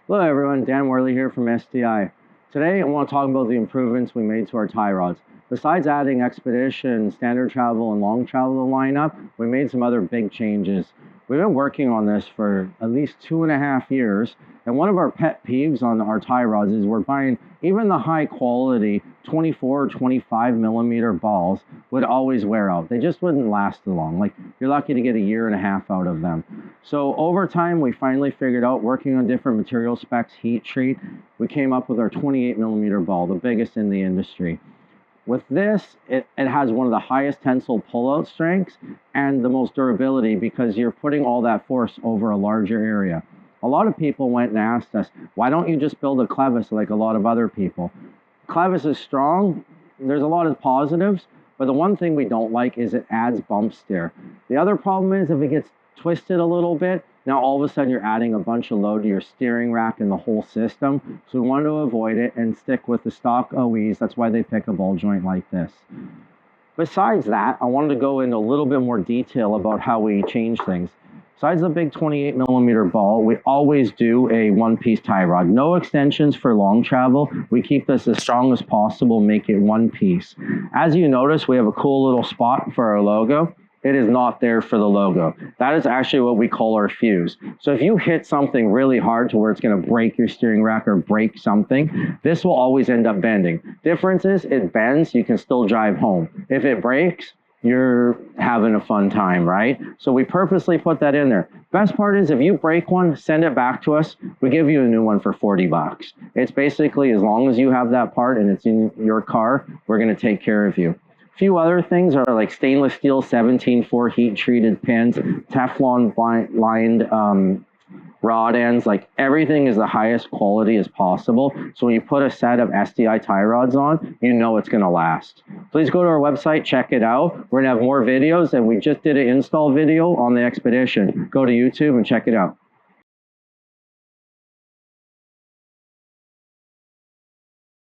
Hello everyone, Dan Worley here from SDI. Today I want to talk about the improvements we made to our tie rods. Besides adding Xpedition, standard travel, and long travel to the lineup, we made some other big changes. We've been working on this for at least 2.5 years, and one of our pet peeves on our tie rods is we're buying even the high quality 24 or 25 millimeter balls would always wear out. They just wouldn't last too long. Like, you're lucky to get 1.5 years out of them. So over time, we finally figured out, working on different material specs, heat treat, we came up with our 28 millimeter ball, the biggest in the industry. With this, it has one of the highest tensile pullout strengths and the most durability because you're putting all that force over a larger area. A lot of people went and asked us, why don't you just build a clevis like a lot of other people? Clevis is strong. There's a lot of positives, but the one thing we don't like is it adds bump steer. The other problem is if it gets twisted a little bit, now all of a sudden you're adding a bunch of load to your steering rack and the whole system. So we wanted to avoid it and stick with the stock OEs. That's why they pick a ball joint like this. Besides that, I wanted to go into a little bit more detail about how we change things. Besides the big 28 millimeter ball, we always do a one-piece tie rod. No extensions for long travel. We keep this as strong as possible, make it one piece. As you notice, we have a cool little spot for our logo. It is not there for the logo. That is actually what we call our fuse. So if you hit something really hard to where it's going to break your steering rack or break something, this will always end up bending. Difference is it bends, you can still drive home. If it breaks, you're having a fun time, right? So we purposely put that in there. Best part is if you break one, send it back to us. We give you a new one for 40 bucks. It's basically, as long as you have that part and it's in your car, we're going to take care of you. Few other things are like stainless steel 17-4 heat treated pins, Teflon lined rod ends. Like, everything is the highest quality as possible. So when you put a set of SDI tie rods on, you know it's going to last. Please go to our website, check it out. We're going to have more videos, and we just did an install video on the Xpedition. Go to YouTube and check it out.